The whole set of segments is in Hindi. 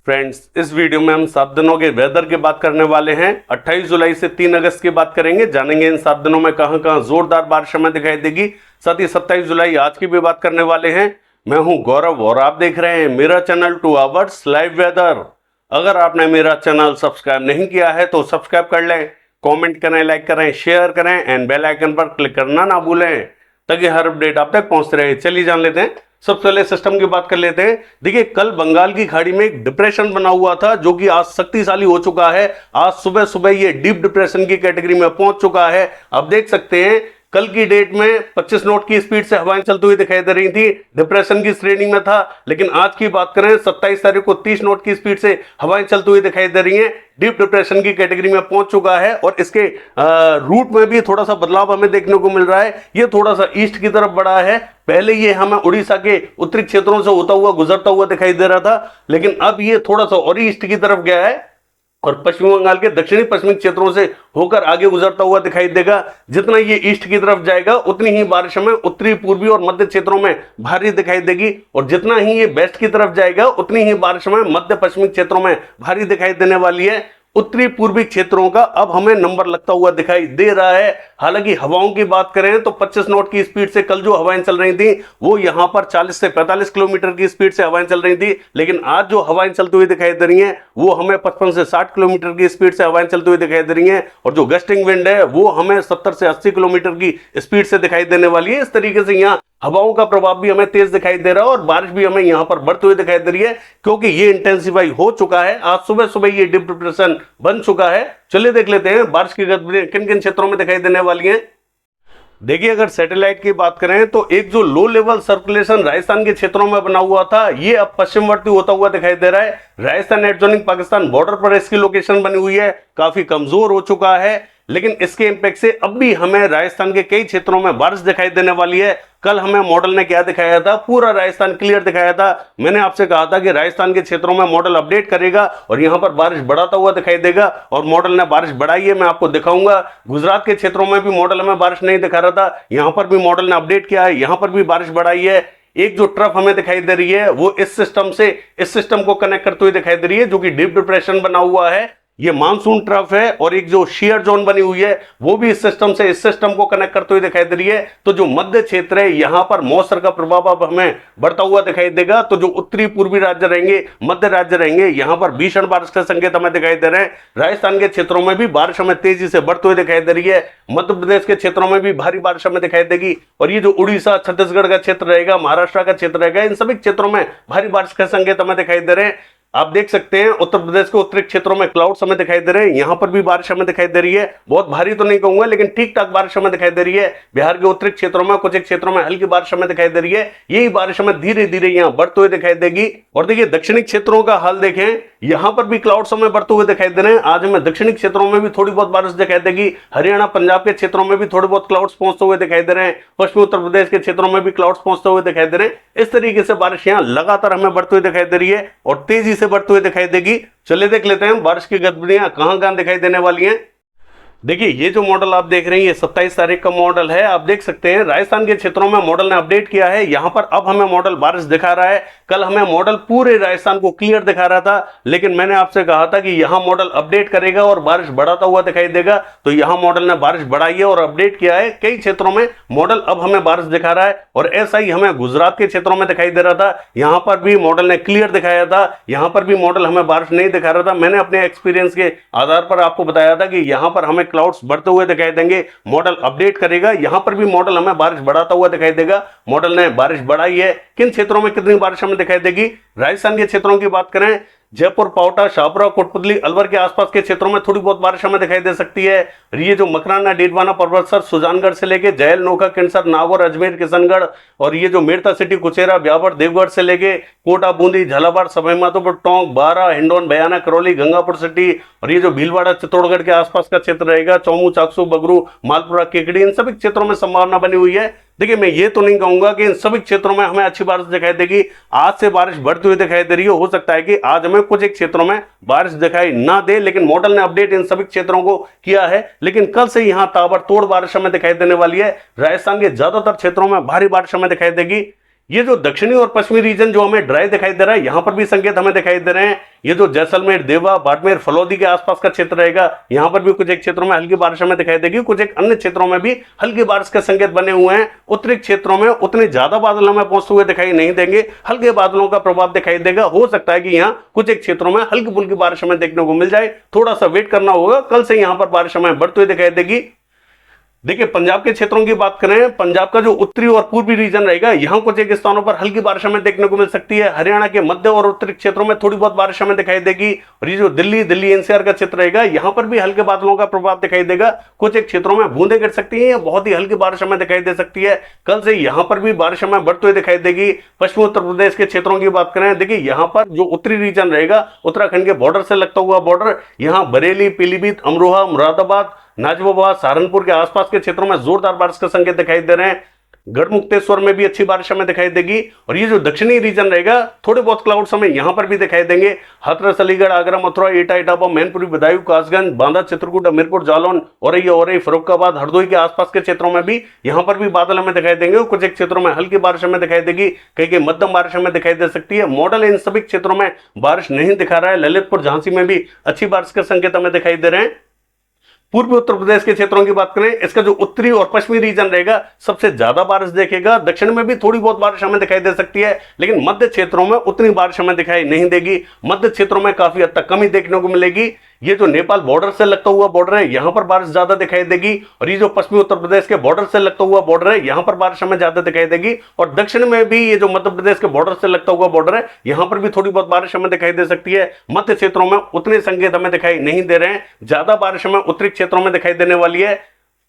फ्रेंड्स, इस वीडियो में हम 7 दिनों के वेदर की बात करने वाले हैं। 28 जुलाई से 3 अगस्त की बात करेंगे। जानेंगे इन 7 दिनों में कहां कहां जोरदार बारिश हमें दिखाई देगी। साथ ही 27 जुलाई आज की भी बात करने वाले हैं। मैं हूं गौरव और आप देख रहे हैं मेरा चैनल 2 आवर्स लाइव वेदर। अगर आपने मेरा चैनल सब्सक्राइब नहीं किया है तो सब्सक्राइब कर लें, कमेंट करें, लाइक करें, शेयर करें एंड बेल आइकन पर क्लिक करना ना भूलें ताकि हर अपडेट आप तक पहुंचते रहे। चलिए जान लेते हैं। सबसे पहले सिस्टम की बात कर लेते हैं। देखिए, कल बंगाल की खाड़ी में एक डिप्रेशन बना हुआ था जो कि आज शक्तिशाली हो चुका है। आज सुबह सुबह ये डीप डिप्रेशन की कैटेगरी में पहुंच चुका है। आप देख सकते हैं कल की डेट में 25 नॉट की स्पीड से हवाएं चलती हुई दिखाई दे रही थी, डिप्रेशन की श्रेणी में था। लेकिन आज की बात करें 27 तारीख को 30 नॉट की स्पीड से हवाएं चलती हुई दिखाई दे रही हैं, डीप डिप्रेशन की कैटेगरी में पहुंच चुका है। और इसके रूट में भी थोड़ा सा बदलाव हमें देखने को मिल रहा है। ये थोड़ा सा ईस्ट की तरफ बढ़ा है। पहले ये हमें उड़ीसा के उत्तरी क्षेत्रों से होता हुआ गुजरता हुआ दिखाई दे रहा था, लेकिन अब ये थोड़ा सा और ईस्ट की तरफ गया है और पश्चिम बंगाल के दक्षिणी पश्चिमी क्षेत्रों से होकर आगे गुजरता हुआ दिखाई देगा। जितना ये ईस्ट की तरफ जाएगा उतनी ही बारिश हमें उत्तरी, पूर्वी और मध्य क्षेत्रों में भारी दिखाई देगी, और जितना ही ये वेस्ट की तरफ जाएगा उतनी ही बारिश हमें मध्य पश्चिमी क्षेत्रों में भारी दिखाई देने वाली है। उत्तरी पूर्वी क्षेत्रों का अब हमें नंबर लगता हुआ दिखाई दे रहा है। हालांकि हवाओं की बात करें तो 25 नॉट की स्पीड से कल जो हवाएं चल रही थी वो यहां पर 40 से 45 किलोमीटर की स्पीड से हवाएं चल रही थी, लेकिन आज जो हवाएं चलती हुई दिखाई दे रही हैं वो हमें 55 से 60 किलोमीटर की स्पीड से हवाएं चलती हुई दिखाई दे रही हैं, और जो गस्टिंग विंड है वो हमें 70 से 80 किलोमीटर की स्पीड से दिखाई देने वाली है। इस तरीके से यहाँ हवाओं का प्रभाव भी हमें तेज दिखाई दे रहा है और बारिश भी हमें यहां पर बढ़ती हुई दिखाई दे रही है, क्योंकि ये इंटेंसिफाई हो चुका है। आज सुबह सुबह ये डीप डिप्रेशन बन चुका है। चलिए देख लेते हैं बारिश की गतिविधियां किन किन क्षेत्रों में दिखाई देने वाली हैं। देखिए, अगर सैटेलाइट की बात करें तो एक जो लो लेवल सर्कुलेशन राजस्थान के क्षेत्रों में बना हुआ था ये अब पश्चिमवर्ती होता हुआ दिखाई दे रहा है। राजस्थान एडजॉइनिंग पाकिस्तान बॉर्डर पर इसकी लोकेशन बनी हुई है, काफी कमजोर हो चुका है, लेकिन इसके इंपैक्ट से अब भी हमें राजस्थान के कई क्षेत्रों में बारिश दिखाई देने वाली है। कल हमें मॉडल ने क्या दिखाया था, पूरा राजस्थान क्लियर दिखाया था। मैंने आपसे कहा था कि राजस्थान के क्षेत्रों में मॉडल अपडेट करेगा और यहां पर बारिश बढ़ाता हुआ दिखाई देगा, और मॉडल ने बारिश बढ़ाई है। मैं आपको दिखाऊंगा। गुजरात के क्षेत्रों में भी मॉडल हमें बारिश नहीं दिखा रहा था, यहां पर भी मॉडल ने अपडेट किया है, यहां पर भी बारिश बढ़ाई है। एक जो ट्रफ हमें दिखाई दे रही है वो इस सिस्टम से इस सिस्टम को कनेक्ट करते हुए दिखाई दे रही है, जो कि डीप डिप्रेशन बना हुआ है। ये मानसून ट्रफ है, और एक जो शेयर जोन बनी हुई है वो भी इस सिस्टम से इस सिस्टम को कनेक्ट करते हुए दिखाई दे रही है। तो जो मध्य क्षेत्र है यहां पर मॉइस्चर का प्रभाव अब हमें बढ़ता हुआ दिखाई देगा। तो जो उत्तरी पूर्वी राज्य रहेंगे, मध्य राज्य रहेंगे, यहां पर भीषण बारिश के संकेत हमें दिखाई दे रहे हैं। राजस्थान के क्षेत्रों में भी बारिश हमें तेजी से बढ़ते हुए दिखाई दे रही है। मध्य प्रदेश के क्षेत्रों में भी भारी बारिश हमें दिखाई देगी, और ये जो उड़ीसा, छत्तीसगढ़ का क्षेत्र रहेगा, महाराष्ट्र का क्षेत्र रहेगा, इन सभी क्षेत्रों में भारी बारिश के संकेत हमें दिखाई दे रहे हैं। आप देख सकते हैं उत्तर प्रदेश के उत्तरी क्षेत्रों में क्लाउड्स हमें दिखाई दे रहे हैं, यहां पर भी बारिश हमें दिखाई दे रही है। बहुत भारी तो नहीं कहूंगा, लेकिन ठीक ठाक बारिश हमें दिखाई दे रही है। बिहार के उत्तरी क्षेत्रों में कुछ एक क्षेत्रों में हल्की बारिश हमें दिखाई दे रही है। यही बारिश हमें धीरे धीरे यहां बढ़ते हुए दिखाई देगी। और देखिए, दक्षिणी क्षेत्रों का हाल देखें, यहां पर भी क्लाउड्स हमें बढ़ते हुए दिखाई दे रहे हैं। आज हमें दक्षिणी क्षेत्रों में भी थोड़ी बहुत बारिश दिखाई देगी। हरियाणा, पंजाब के क्षेत्रों में भी थोड़े बहुत क्लाउड्स पहुंचते हुए दिखाई दे रहे हैं। पश्चिमी उत्तर प्रदेश के क्षेत्रों में भी क्लाउड्स पहुंचते हुए दिखाई दे रहे हैं। इस तरीके से बारिश यहां लगातार हमें बढ़ती हुई दिखाई दे रही है और तेजी से बढ़ते हुए दिखाई देगी। चलिए देख लेते हैं बारिश की गतिविधियां कहां कहां दिखाई देने वाली हैं। देखिए, ये जो मॉडल आप देख रहे हैं ये 27 तारीख का मॉडल है। आप देख सकते हैं राजस्थान के क्षेत्रों में मॉडल ने अपडेट किया है। यहां पर अब हमें मॉडल बारिश दिखा रहा है। कल हमें मॉडल पूरे राजस्थान को क्लियर दिखा रहा था, लेकिन मैंने आपसे कहा था कि यहां मॉडल अपडेट करेगा और बारिश बढ़ाता हुआ दिखाई देगा। तो यहां मॉडल ने बारिश बढ़ाई है और अपडेट किया है। कई क्षेत्रों में मॉडल अब हमें बारिश दिखा रहा है, और ऐसा ही हमें गुजरात के क्षेत्रों में दिखाई दे रहा था। यहां पर भी मॉडल ने क्लियर दिखाया था, यहां पर भी मॉडल हमें बारिश नहीं दिखा रहा था। मैंने अपने एक्सपीरियंस के आधार पर आपको बताया था कि यहां पर हमें क्लाउड्स बढ़ते हुए दिखाई देंगे, मॉडल अपडेट करेगा। यहां पर भी मॉडल हमें बारिश बढ़ाता हुआ दिखाई देगा। मॉडल ने बारिश बढ़ाई है। किन क्षेत्रों में कितनी बारिश हमें दिखाई देगी, राजस्थान के क्षेत्रों की बात करें, जयपुर, पावटा, शाहपुरा, कोटपुतली, अलवर के आसपास के क्षेत्रों में थोड़ी बहुत बारिश हमें दिखाई दे सकती है। ये जो मकराना, डीडवाना, पर्वतसर, सुजानगढ़ से लेके जयल, नोखा, किनसर, नागौर, अजमेर, किशनगढ़, और ये जो मेड़ता सिटी, कुचेरा, ब्यावर, देवगढ़ से लेके कोटा, बूंदी, झालावाड़, सवाई माधोपुर, टोंक, बारा, हिंडौन, बयाना, करौली, गंगापुर सिटी, और ये जो भीलवाड़ा, चित्तौड़गढ़ के आसपास का क्षेत्र रहेगा, चौमू, चाकसू, बगरू, मालपुरा, केकड़ी, इन सभी क्षेत्रों में संभावना बनी हुई है। देखिए, मैं ये तो नहीं कहूंगा कि इन सभी क्षेत्रों में हमें अच्छी बारिश दिखाई देगी। आज से बारिश बढ़ती हुई दिखाई दे रही है। हो सकता है कि आज हमें कुछ एक क्षेत्रों में बारिश दिखाई ना दे, लेकिन मॉडल ने अपडेट इन सभी क्षेत्रों को किया है। लेकिन कल से यहां ताबड़तोड़ बारिश हमें दिखाई देने वाली है। राजस्थान के ज्यादातर क्षेत्रों में भारी बारिश हमें दिखाई देगी। ये जो दक्षिणी और पश्चिमी रीजन जो हमें ड्राई दिखाई दे रहा है, यहां पर भी संकेत हमें दिखाई दे रहे हैं। ये जो जैसलमेर, देवा, बाड़मेर, फलौदी के आसपास का क्षेत्र रहेगा, यहां पर भी कुछ एक क्षेत्रों में हल्की बारिश हमें दिखाई देगी, कुछ एक अन्य क्षेत्रों में भी हल्की बारिश के संकेत बने हुए हैं। उत्तरी क्षेत्रों में उतने ज्यादा बादल हमें पहुंचते हुए दिखाई नहीं देंगे, हल्के बादलों का प्रभाव दिखाई देगा। हो सकता है कि यहाँ कुछ एक क्षेत्रों में हल्की फुल्की बारिश हमें देखने को मिल जाए, थोड़ा सा वेट करना होगा। कल से यहां पर बारिश हमें बढ़ती हुई दिखाई देगी। देखिए, पंजाब के क्षेत्रों की बात करें, पंजाब का जो उत्तरी और पूर्वी रीजन रहेगा, यहां कुछ एक स्थानों पर हल्की बारिश हमें देखने को मिल सकती है। हरियाणा के मध्य और उत्तरी क्षेत्रों में थोड़ी बहुत बारिश हमें दिखाई देगी। और ये जो दिल्ली एनसीआर का क्षेत्र रहेगा, यहां पर भी हल्के बादलों का प्रभाव दिखाई देगा। कुछ एक क्षेत्रों में बूंदें गिर सकती है या बहुत ही हल्की बारिश हमें दिखाई दे सकती है। कल से यहां पर भी बारिश हमें बढ़ती हुई दिखाई देगी। पश्चिमी उत्तर प्रदेश के क्षेत्रों की बात करें, देखिए यहां पर जो उत्तरी रीजन रहेगा, उत्तराखंड के बॉर्डर से लगता हुआ बॉर्डर, यहां बरेली, पीलीभीत, अमरोहा, मुरादाबाद, नाजिबाबाद, सहारनपुर के आसपास के क्षेत्रों में जोरदार बारिश के संकेत दिखाई दे रहे हैं। गढ़मुक्तेश्वर में भी अच्छी बारिश हमें दिखाई देगी। और ये जो दक्षिणी रीजन रहेगा, थोड़े बहुत क्लाउड्स हमें यहां पर भी दिखाई देंगे। हाथरस, अलीगढ़, आगरा, मथुरा, एटा, इटावा, मैनपुरी, बदायूं, कासगंज, बांदा, चित्रकूट, हमीरपुर, जालौन, औरई, फर्रुखाबाद, हरदोई के आसपास के क्षेत्रों में भी यहां पर भी बादल हमें दिखाई देंगे। कुछ एक क्षेत्रों में हल्की बारिश हमें दिखाई देगी, कहीं मध्यम बारिश हमें दिखाई दे सकती है। मॉडल इन सभी क्षेत्रों में बारिश नहीं दिखा रहा है। ललितपुर, झांसी में भी अच्छी बारिश के संकेत हमें दिखाई दे रहे हैं। पूर्वी उत्तर प्रदेश के क्षेत्रों की बात करें, इसका जो उत्तरी और पश्चिमी रीजन रहेगा, सबसे ज्यादा बारिश देखेगा। दक्षिण में भी थोड़ी बहुत बारिश हमें दिखाई दे सकती है, लेकिन मध्य क्षेत्रों में उतनी बारिश हमें दिखाई नहीं देगी। मध्य क्षेत्रों में काफी हद तक कमी देखने को मिलेगी। ये जो नेपाल बॉर्डर से लगता हुआ बॉर्डर है, यहां पर बारिश ज्यादा दिखाई देगी। और ये जो पश्चिमी उत्तर प्रदेश के बॉर्डर से लगता हुआ बॉर्डर है, यहां पर बारिश हमें ज्यादा दिखाई देगी। और दक्षिण में भी ये जो मध्य प्रदेश के बॉर्डर से लगता हुआ बॉर्डर है, यहां पर भी थोड़ी बहुत बारिश हमें दिखाई दे सकती है। मध्य क्षेत्रों में उतने संकेत हमें दिखाई नहीं दे रहे हैं। ज्यादा बारिश हमें उत्तरी क्षेत्रों में दिखाई देने वाली है।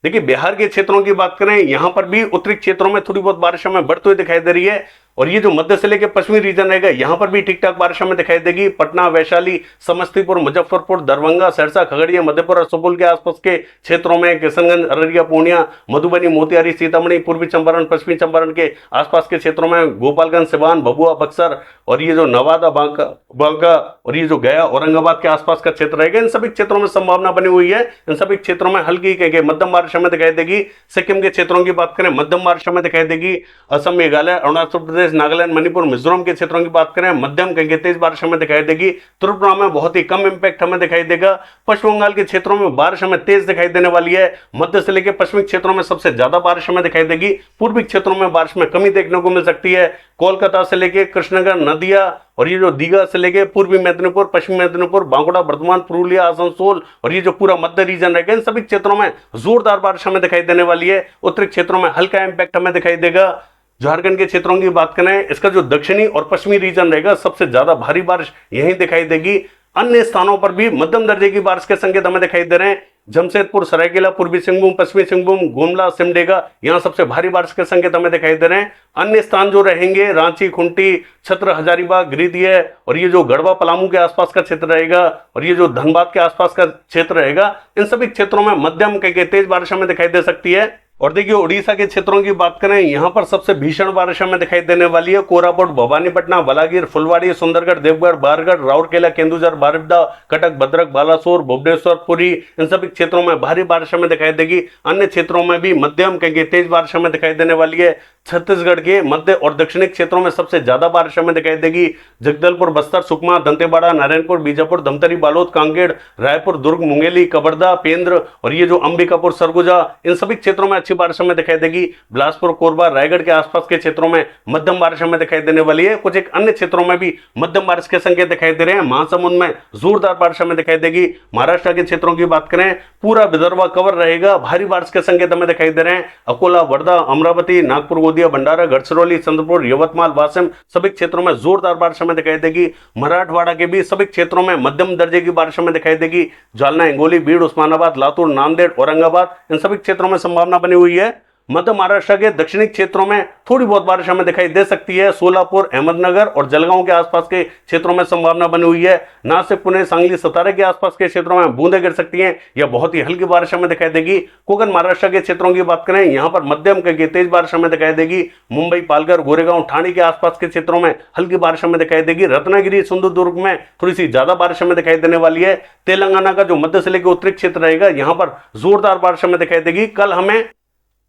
देखिए, बिहार के क्षेत्रों की बात करें, यहां पर भी उत्तरी क्षेत्रों में थोड़ी बहुत बारिश हमें बढ़ती हुई दिखाई दे रही है। और ये जो मध्य से लेकर पश्चिमी रीजन रहेगा, यहां पर भी ठीक ठाक बारिश हमें दिखाई देगी। पटना, वैशाली, समस्तीपुर, मुजफ्फरपुर, दरभंगा, सरसा, खगड़िया, मधेपुरा, सुपौल के आसपास के क्षेत्रों में, किशनगंज, अररिया, पूर्णिया, मधुबनी, मोतिहारी, सीतामढ़ी, पूर्वी चंपारण, पश्चिमी चंपारण के आसपास के क्षेत्रों में, गोपालगंज, सिवान, भभुआ, बक्सर, और ये जो नवादा, बांका, और ये जो गया, औरंगाबाद के आसपास का क्षेत्र रहेगा, इन सभी क्षेत्रों में संभावना बनी हुई है। इन सभी क्षेत्रों में हल्की के मध्यम बारिश हमें दिखाई देगी। सिक्किम के क्षेत्रों की बात करें, मध्यम बारिश हमें दिखाई देगी। असम, मेघालय, अरुणाचल प्रदेश, नागालैंड, मणिपुर, मिजोरम के क्षेत्रों की बात करें, मध्यम कहीं तेज बारिश हमें दिखाई देगी। त्रिपुरा में बहुत ही कम इंपैक्ट हमें दिखाई देगा। पश्चिम बंगाल के क्षेत्रों में बारिश हमें तेज दिखाई देने वाली है। मध्य से लेकर पश्चिमी क्षेत्रों में सबसे ज्यादा बारिश हमें दिखाई देगी। पूर्वी क्षेत्रों में बारिश में कमी देखने को मिल सकती है। कोलकाता से लेकर कृष्णनगर, नदिया, और ये जो दीघा से लेकर पूर्वी मेदिनीपुर, पश्चिमी मेदिनीपुर, बांकुड़ा, बर्धमान, पुरुलिया, आसनसोल, और ये जो पूरा मध्य रीजन रहेगा, इन सभी क्षेत्रों में जोरदार बारिश हमें दिखाई देने वाली है। उत्तरी क्षेत्रों में हल्का इंपैक्ट हमें दिखाई देगा। झारखंड के क्षेत्रों की बात करें, इसका जो दक्षिणी और पश्चिमी रीजन रहेगा, सबसे ज्यादा भारी बारिश यहीं दिखाई देगी। अन्य स्थानों पर भी मध्यम दर्जे की बारिश के संकेत हमें दिखाई दे रहे हैं। जमशेदपुर, सरायकेला, पूर्वी सिंहभूम, पश्चिमी सिंहभूम, गुमला, सिमडेगा, यहां सबसे भारी बारिश के संकेत हमें दिखाई दे रहे हैं। अन्य स्थान जो रहेंगे, रांची, खुंटी, छत्र, हजारीबाग, गिरिडीह, और ये जो गढ़वा, पलामू के आसपास का क्षेत्र रहेगा, और ये जो धनबाद के आसपास का क्षेत्र रहेगा, इन सभी क्षेत्रों में मध्यम के तेज बारिश हमें दिखाई दे सकती है। और देखिए, उड़ीसा के क्षेत्रों की बात करें, यहां पर सबसे भीषण बारिश हमें दिखाई देने वाली है। कोरापुट, भवानीपटना, बलागीर, फुलवाड़ी, सुंदरगढ़, देवगढ़, बारगढ़, राउरकेला, केंदुझर, बारिपदा, कटक, भद्रक, बालासोर, भुवनेश्वर, पुरी, इन सभी क्षेत्रों में भारी बारिश हमें दिखाई देगी। अन्य क्षेत्रों में भी मध्यम कहीं तेज बारिश हमें दिखाई देने वाली है। छत्तीसगढ़ के मध्य और दक्षिणी क्षेत्रों में सबसे ज्यादा बारिश हमें दिखाई देगी। जगदलपुर, बस्तर, सुकमा, दंतेवाड़ा, नारायणपुर, बीजापुर, धमतरी, बालोद, कांकेर, रायपुर, दुर्ग, मुंगेली, कवर्धा, पेंद्र, और ये जो अंबिकापुर, सरगुजा, इन सभी क्षेत्रों में अच्छी बारिश हमें दिखाई देगी। बिलासपुर, कोरबा, रायगढ़ के आसपास के क्षेत्रों में मध्यम बारिश हमें दिखाई देने वाली है। कुछ एक अन्य क्षेत्रों में भी मध्यम बारिश के संकेत दिखाई दे रहे हैं। महासमुंद में जोरदार बारिश हमें दिखाई देगी। महाराष्ट्र के क्षेत्रों की बात करें, पूरा विदर्भ कवर रहेगा, भारी बारिश के संकेत हमें दिखाई दे रहे हैं। अकोला, वर्धा, अमरावती, नागपुर, गोंदिया, भंडारा, गढ़चिरौली, चंद्रपुर, यवतमाल, वाशिम, सभी क्षेत्रों में जोरदार बारिश हमें दिखाई देगी। मराठवाड़ा के भी सभी क्षेत्रों में मध्यम दर्जे की बारिश हमें दिखाई देगी। जालना, हिंगोली, बीड़, उस्मानाबाद, लातूर, नांदेड़, औरंगाबाद, इन सभी क्षेत्रों में संभावना बनी हुई है। मध्य महाराष्ट्र के दक्षिणी क्षेत्रों में थोड़ी बहुत बारिश हमें दिखाई दे सकती है। सोलापुर, अहमदनगर और जलगांव के आसपास के क्षेत्रों में संभावना बनी हुई है। नासिक, पुणे, सांगली, सतारा के आसपास के क्षेत्रों में बूंदें गिर सकती हैं या बहुत ही हल्की बारिश हमें दिखाई देगी। कोकण महाराष्ट्र के क्षेत्रों की बात करें, यहां पर मध्यम करके तेज बारिश हमें दिखाई देगी। मुंबई, पालघर, गोरेगांव, ठाणे के आसपास के क्षेत्रों में हल्की बारिश हमें दिखाई देगी। रत्नागिरी, सिंधुदुर्ग में थोड़ी सी ज्यादा बारिश हमें दिखाई देने वाली है। तेलंगाना का जो मध्य से लेकर उत्तरी क्षेत्र रहेगा, यहां पर जोरदार बारिश हमें दिखाई देगी। कल हमें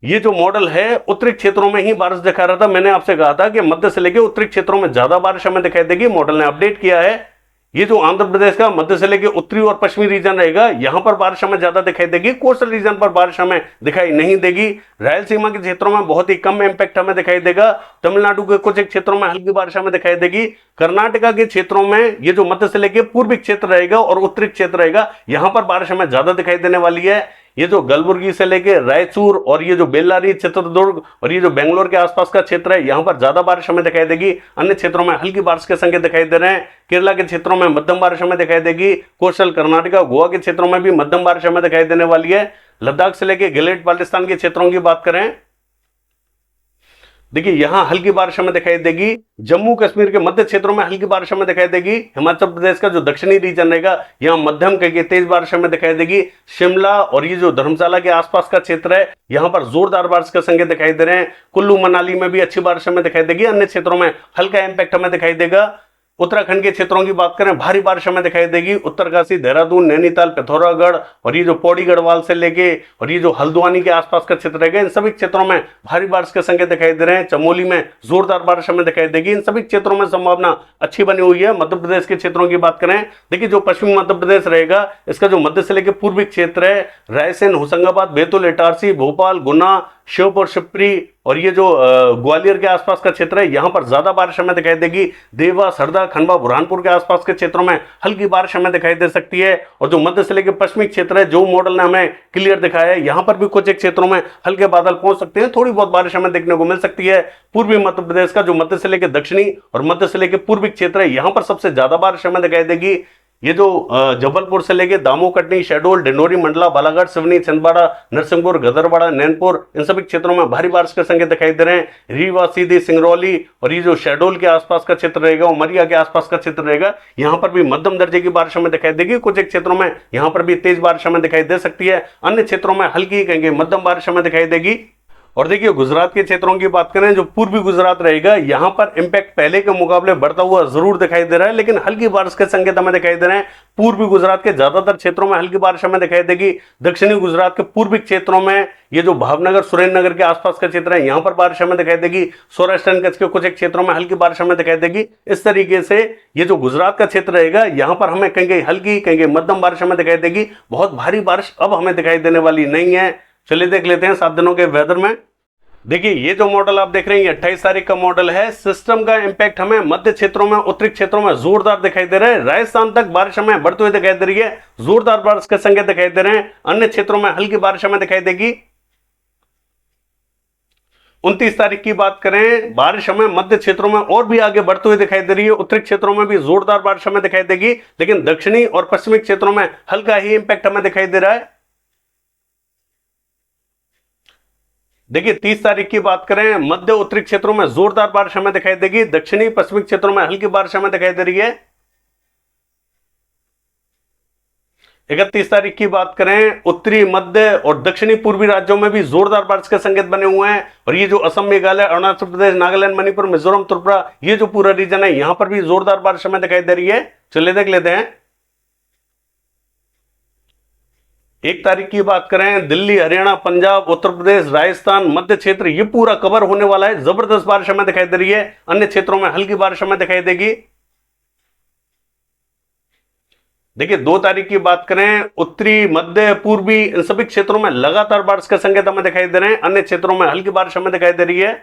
ये जो मॉडल है उत्तरी क्षेत्रों में ही बारिश दिखा रहा था। मैंने आपसे कहा था कि मध्य से लेकर उत्तरी क्षेत्रों में ज्यादा बारिश हमें दिखाई देगी। मॉडल ने अपडेट किया है। ये जो आंध्र प्रदेश का मध्य से लेकर उत्तरी और पश्चिमी रीजन रहेगा, यहां पर बारिश हमें ज्यादा दिखाई देगी। कोस्टल रीजन पर बारिश हमें दिखाई नहीं देगी। रायलसीमा के क्षेत्रों में बहुत ही कम इंपैक्ट हमें दिखाई देगा। तमिलनाडु के कुछ क्षेत्रों में हल्की बारिश हमें दिखाई देगी। कर्नाटका के क्षेत्रों में ये जो मध्य से लेकर पूर्वी क्षेत्र रहेगा और उत्तरी क्षेत्र रहेगा, यहां पर बारिश हमें ज्यादा दिखाई देने वाली है। ये जो कलबुर्गी से लेकर रायचूर और ये जो बेल्लारी, चित्रदुर्ग और ये जो बेंगलोर के आसपास का क्षेत्र है, यहां पर ज्यादा बारिश हमें दिखाई देगी। अन्य क्षेत्रों में हल्की बारिश के संकेत दिखाई दे रहे हैं। केरला के क्षेत्रों में मध्यम बारिश हमें दिखाई देगी। कोस्टल कर्नाटका, गोवा के क्षेत्रों में भी मध्यम बारिश हमें दिखाई देने वाली है। लद्दाख से लेकर गिलेट बाल्टिस्तान के क्षेत्रों की बात करें, देखिए यहां हल्की बारिश हमें दिखाई देगी। जम्मू कश्मीर के मध्य क्षेत्रों में हल्की बारिश हमें दिखाई देगी। हिमाचल प्रदेश का जो दक्षिणी रीजन रहेगा, यहां मध्यम करके तेज बारिश हमें दिखाई देगी। शिमला और ये जो धर्मशाला के आसपास का क्षेत्र है, यहां पर जोरदार बारिश के संकेत दिखाई दे रहे हैं। कुल्लू मनाली में भी अच्छी बारिश हमें दिखाई देगी। अन्य क्षेत्रों में हल्का इंपैक्ट हमें दिखाई देगा। उत्तराखंड के क्षेत्रों की बात करें, भारी बारिश हमें दिखाई देगी। उत्तरकाशी, देहरादून, नैनीताल, पिथौरागढ़ और ये जो पौड़ी गढ़वाल से लेके और ये जो हल्द्वानी के आसपास का क्षेत्र रहेगा, इन सभी क्षेत्रों में भारी बारिश के संकेत दिखाई दे रहे हैं। चमोली में जोरदार बारिश हमें दिखाई देगी। इन सभी क्षेत्रों में संभावना अच्छी बनी हुई है। मध्य प्रदेश के क्षेत्रों की बात करें, देखिए जो पश्चिमी मध्य प्रदेश रहेगा, इसका जो मध्य से लेकर पूर्वी क्षेत्र है, रायसेन, होशंगाबाद, बैतूल, इटारसी, भोपाल, गुना, श्योपुर, शिवपुरी और ये जो ग्वालियर के आसपास का क्षेत्र है, यहां पर ज्यादा बारिश हमें दिखाई देगी। देवा, सरदा, खंडवा, बुरहानपुर के आसपास के क्षेत्रों में हल्की बारिश हमें दिखाई दे सकती है। और जो मध्य से लेकर पश्चिमी क्षेत्र है, जो मॉडल ने हमें क्लियर दिखाया है, यहां पर भी कुछ एक क्षेत्रों में हल्के बादल पहुंच सकते हैं। थोड़ी बहुत बारिश हमें देखने को मिल सकती है। पूर्वी मध्य प्रदेश का जो मध्य से लेकर दक्षिणी और मध्य से लेकर पूर्वी क्षेत्र है, यहां पर सबसे ज्यादा बारिश हमें दिखाई देगी। ये जो जबलपुर से लेके दामो, कटनी, शहडोल, डिंडोरी, मंडला, बालाघाट, सिवनी, छिंदवाड़ा, नरसिंहपुर, गदरवाड़ा, नैनपुर, इन सभी क्षेत्रों में भारी बारिश के संकेत दिखाई दे रहे हैं। रीवा, सीधी, सिंगरौली और ये जो शहडोल के आसपास का क्षेत्र रहेगा, उमरिया के आसपास का क्षेत्र रहेगा, यहां पर भी मध्यम दर्जे की बारिश हमें दिखाई देगी। कुछ एक क्षेत्रों में यहां पर भी तेज बारिश हमें दिखाई दे सकती है। अन्य क्षेत्रों में हल्की कहेंगे मध्यम बारिश हमें दिखाई देगी। और देखिए गुजरात के क्षेत्रों की बात करें, जो पूर्वी गुजरात रहेगा, यहां पर इंपैक्ट पहले के मुकाबले बढ़ता हुआ जरूर दिखाई दे रहा है, लेकिन हल्की बारिश के संकेत हमें दिखाई दे रहे हैं। पूर्वी गुजरात के ज्यादातर क्षेत्रों में हल्की बारिश हमें दिखाई देगी। दक्षिणी गुजरात के पूर्वी क्षेत्रों में ये जो भावनगर, सुरेंद्रनगर के आसपास का क्षेत्र है, यहां पर बारिश हमें दिखाई देगी। सौराष्ट्र कच्छ के कुछ एक क्षेत्रों में हल्की बारिश हमें दिखाई देगी। इस तरीके से ये जो गुजरात का क्षेत्र रहेगा, यहां पर हमें कहीं हल्की कहीं मध्यम बारिश हमें दिखाई देगी। बहुत भारी बारिश अब हमें दिखाई देने वाली नहीं है। चलिए देख लेते हैं 7 दिनों के वेदर में। देखिए ये जो मॉडल आप देख रहे हैं, ये 28 तारीख का मॉडल है। सिस्टम का इंपैक्ट हमें मध्य क्षेत्रों में, उत्तरी क्षेत्रों में जोरदार दिखाई दे रहा है। राजस्थान तक बारिश हमें बढ़ते हुए दिखाई दे रही है। जोरदार बारिश के संकेत दिखाई दे रहे हैं। अन्य क्षेत्रों में हल्की बारिश हमें दिखाई देगी। 29 तारीख की बात करें, बारिश हमें मध्य क्षेत्रों में और भी आगे बढ़ते हुए दिखाई दे रही है। उत्तरी क्षेत्रों में भी जोरदार बारिश हमें दिखाई देगी, लेकिन दक्षिणी और पश्चिमी क्षेत्रों में हल्का ही इंपैक्ट हमें दिखाई दे रहा है। देखिए 30 तारीख की बात करें, मध्य उत्तरी क्षेत्रों में जोरदार बारिश हमें दिखाई देगी। दक्षिणी पश्चिमी क्षेत्रों में हल्की बारिश हमें दिखाई दे रही है। 31 तारीख की बात करें, उत्तरी, मध्य और दक्षिणी पूर्वी राज्यों में भी जोरदार बारिश के संकेत बने हुए हैं। और ये जो असम, मेघालय, अरुणाचल प्रदेश, नागालैंड, मणिपुर, मिजोरम, त्रिपुरा, ये जो पूरा रीजन है, यहां पर भी जोरदार बारिश हमें दिखाई दे रही है। चलिए देख लेते हैं। 1 तारीख की बात करें, दिल्ली, हरियाणा, पंजाब, उत्तर प्रदेश, राजस्थान, मध्य क्षेत्र, ये पूरा कवर होने वाला है। जबरदस्त बारिश हमें दिखाई दे रही है। अन्य क्षेत्रों में हल्की बारिश हमें दिखाई देगी। देखिए 2 तारीख की बात करें, उत्तरी, मध्य, पूर्वी, इन सभी क्षेत्रों में लगातार बारिश के संकेत हमें दिखाई दे रहे हैं। अन्य क्षेत्रों में हल्की बारिश हमें दिखाई दे रही है।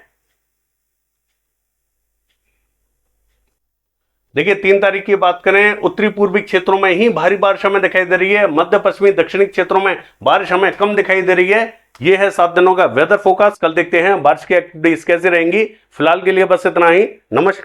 देखिए 3 तारीख की बात करें, उत्तरी पूर्वी क्षेत्रों में ही भारी बारिश हमें दिखाई दे रही है। मध्य पश्चिमी दक्षिणी क्षेत्रों में बारिश हमें कम दिखाई दे रही है। यह है 7 दिनों का वेदर फोरकास्ट। कल देखते हैं बारिश की एक्टिविटीज कैसी रहेंगी। फिलहाल के लिए बस इतना ही। नमस्कार।